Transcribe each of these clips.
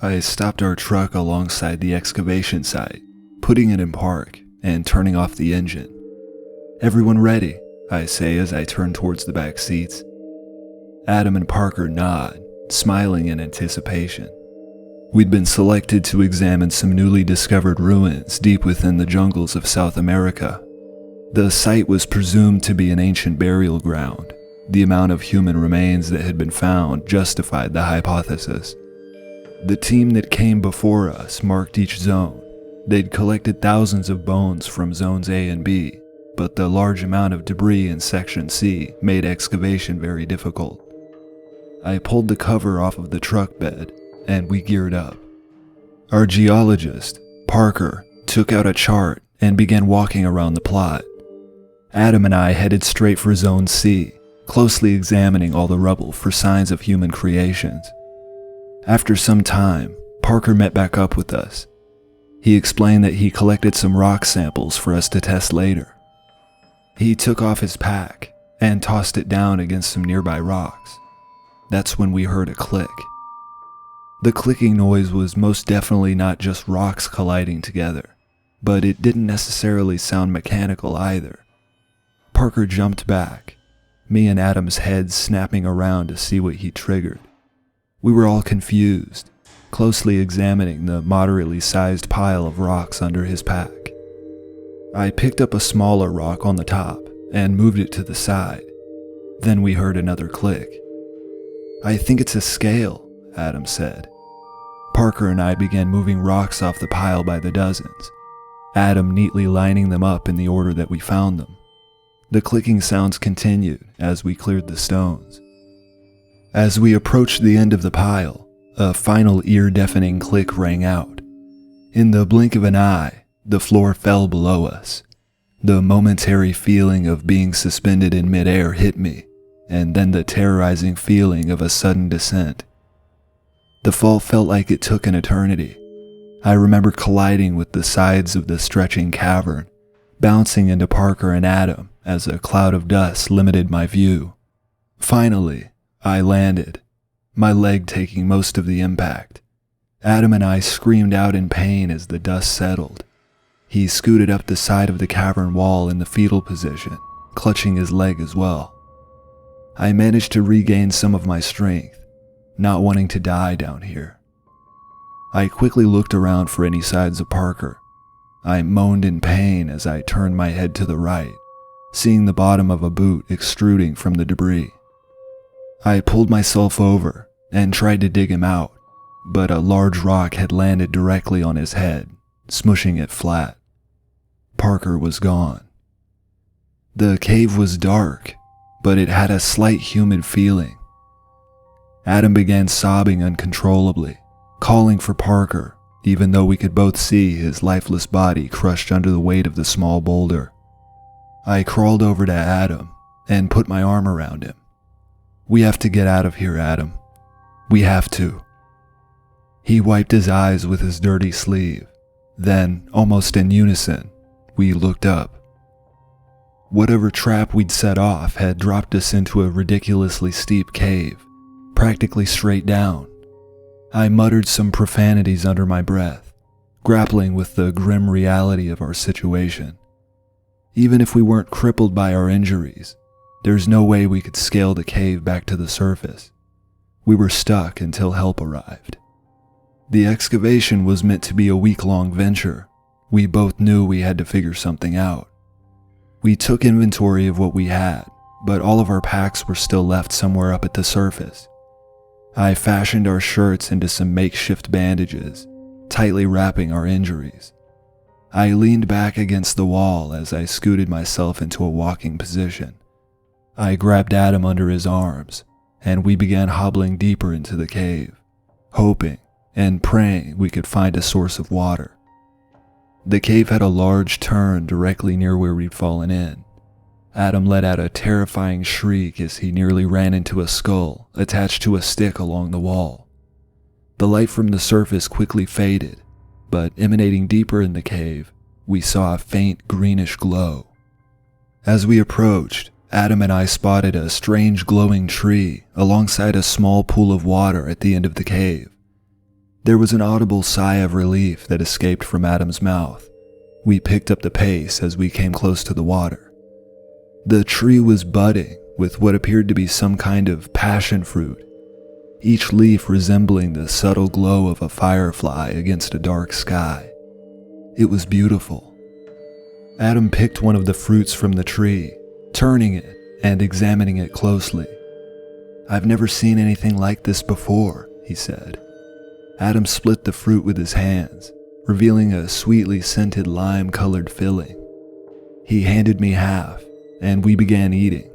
I stopped our truck alongside the excavation site, putting it in park and turning off the engine. "Everyone ready?" I say as I turn towards the back seats. Adam and Parker nod, smiling in anticipation. We'd been selected to examine some newly discovered ruins deep within the jungles of South America. The site was presumed to be an ancient burial ground. The amount of human remains that had been found justified the hypothesis. The team that came before us marked each zone. They'd collected thousands of bones from zones A and B, but the large amount of debris in Section C made excavation very difficult. I pulled the cover off of the truck bed, and we geared up. Our geologist, Parker, took out a chart and began walking around the plot. Adam and I headed straight for Zone C, closely examining all the rubble for signs of human creations. After some time, Parker met back up with us. He explained that he collected some rock samples for us to test later. He took off his pack and tossed it down against some nearby rocks. That's when we heard a click. The clicking noise was most definitely not just rocks colliding together, but it didn't necessarily sound mechanical either. Parker jumped back, me and Adam's heads snapping around to see what he triggered. We were all confused, closely examining the moderately sized pile of rocks under his pack. I picked up a smaller rock on the top and moved it to the side. Then we heard another click. "I think it's a scale," Adam said. Parker and I began moving rocks off the pile by the dozens, Adam neatly lining them up in the order that we found them. The clicking sounds continued as we cleared the stones. As we approached the end of the pile, a final ear-deafening click rang out. In the blink of an eye, the floor fell below us. The momentary feeling of being suspended in midair hit me, and then the terrorizing feeling of a sudden descent. The fall felt like it took an eternity. I remember colliding with the sides of the stretching cavern, bouncing into Parker and Adam as a cloud of dust limited my view. Finally, I landed, my leg taking most of the impact. Adam and I screamed out in pain as the dust settled. He scooted up the side of the cavern wall in the fetal position, clutching his leg as well. I managed to regain some of my strength, not wanting to die down here. I quickly looked around for any signs of Parker. I moaned in pain as I turned my head to the right, seeing the bottom of a boot extruding from the debris. I pulled myself over and tried to dig him out, but a large rock had landed directly on his head, smushing it flat. Parker was gone. The cave was dark, but it had a slight humid feeling. Adam began sobbing uncontrollably, calling for Parker, even though we could both see his lifeless body crushed under the weight of the small boulder. I crawled over to Adam and put my arm around him. "We have to get out of here, Adam. We have to." He wiped his eyes with his dirty sleeve. Then, almost in unison, we looked up. Whatever trap we'd set off had dropped us into a ridiculously steep cave, practically straight down. I muttered some profanities under my breath, grappling with the grim reality of our situation. Even if we weren't crippled by our injuries, there's no way we could scale the cave back to the surface. We were stuck until help arrived. The excavation was meant to be a week-long venture. We both knew we had to figure something out. We took inventory of what we had, but all of our packs were still left somewhere up at the surface. I fashioned our shirts into some makeshift bandages, tightly wrapping our injuries. I leaned back against the wall as I scooted myself into a walking position. I grabbed Adam under his arms, and we began hobbling deeper into the cave, hoping and praying we could find a source of water. The cave had a large turn directly near where we'd fallen in. Adam let out a terrifying shriek as he nearly ran into a skull attached to a stick along the wall. The light from the surface quickly faded, but emanating deeper in the cave, we saw a faint greenish glow. As we approached, Adam and I spotted a strange glowing tree alongside a small pool of water at the end of the cave. There was an audible sigh of relief that escaped from Adam's mouth. We picked up the pace as we came close to the water. The tree was budding with what appeared to be some kind of passion fruit, each leaf resembling the subtle glow of a firefly against a dark sky. It was beautiful. Adam picked one of the fruits from the tree, turning it and examining it closely. "I've never seen anything like this before," he said. Adam split the fruit with his hands, revealing a sweetly scented lime-colored filling. He handed me half, and we began eating.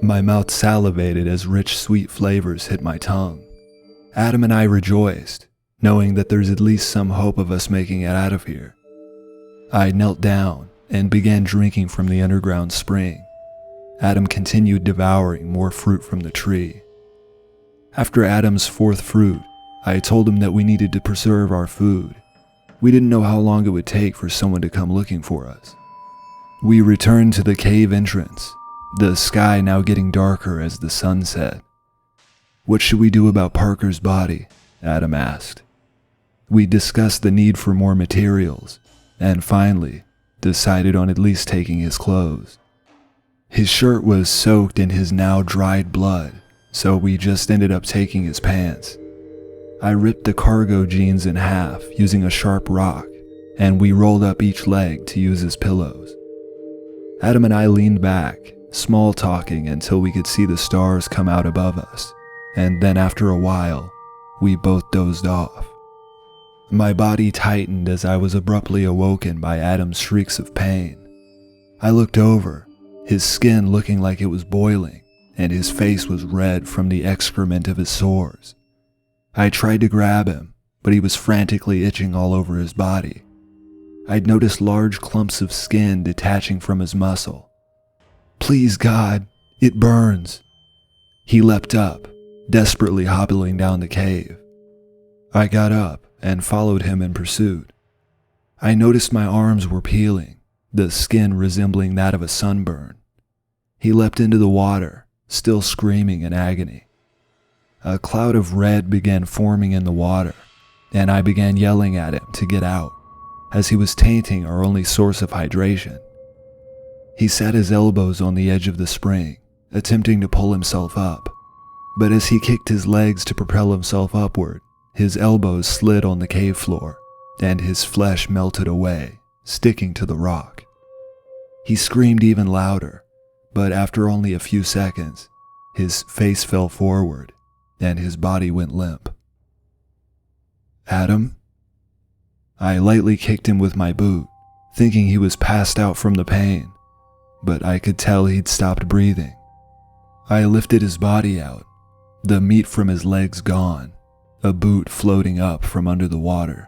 My mouth salivated as rich, sweet flavors hit my tongue. Adam and I rejoiced, knowing that there's at least some hope of us making it out of here. I knelt down and began drinking from the underground spring. Adam continued devouring more fruit from the tree. After Adam's fourth fruit, I told him that we needed to preserve our food. We didn't know how long it would take for someone to come looking for us. We returned to the cave entrance, the sky now getting darker as the sun set. "What should we do about Parker's body?" Adam asked. We discussed the need for more materials, and finally decided on at least taking his clothes. His shirt was soaked in his now dried blood, so we just ended up taking his pants. I ripped the cargo jeans in half using a sharp rock, and we rolled up each leg to use as pillows. Adam and I leaned back, small talking until we could see the stars come out above us, and then after a while, we both dozed off. My body tightened as I was abruptly awoken by Adam's shrieks of pain. I looked over, his skin looking like it was boiling, and his face was red from the excrement of his sores. I tried to grab him, but he was frantically itching all over his body. I'd noticed large clumps of skin detaching from his muscle. "Please, God, it burns." He leapt up, desperately hobbling down the cave. I got up and followed him in pursuit. I noticed my arms were peeling, the skin resembling that of a sunburn. He leapt into the water, still screaming in agony. A cloud of red began forming in the water, and I began yelling at him to get out, as he was tainting our only source of hydration. He sat his elbows on the edge of the spring, attempting to pull himself up, but as he kicked his legs to propel himself upward, his elbows slid on the cave floor, and his flesh melted away, sticking to the rock. He screamed even louder, but after only a few seconds, his face fell forward, and his body went limp. "Adam?" I lightly kicked him with my boot, thinking he was passed out from the pain, but I could tell he'd stopped breathing. I lifted his body out, the meat from his legs gone, a boot floating up from under the water.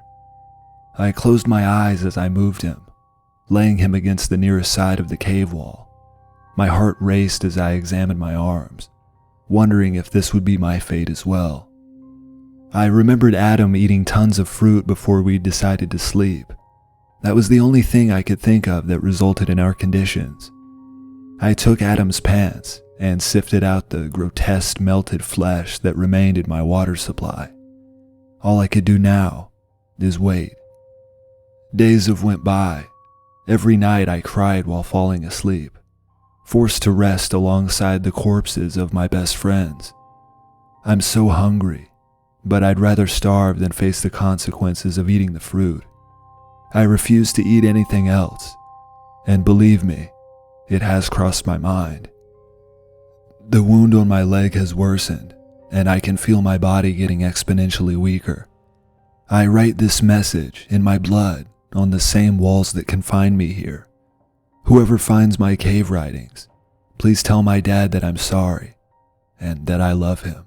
I closed my eyes as I moved him, laying him against the nearest side of the cave wall. My heart raced as I examined my arms, wondering if this would be my fate as well. I remembered Adam eating tons of fruit before we decided to sleep. That was the only thing I could think of that resulted in our conditions. I took Adam's pants and sifted out the grotesque melted flesh that remained in my water supply. All I could do now is wait. Days have went by. Every night I cried while falling asleep, forced to rest alongside the corpses of my best friends. I'm so hungry, but I'd rather starve than face the consequences of eating the fruit. I refuse to eat anything else, and believe me, it has crossed my mind. The wound on my leg has worsened, and I can feel my body getting exponentially weaker. I write this message in my blood on the same walls that confined me here. Whoever finds my cave writings, please tell my dad that I'm sorry and that I love him.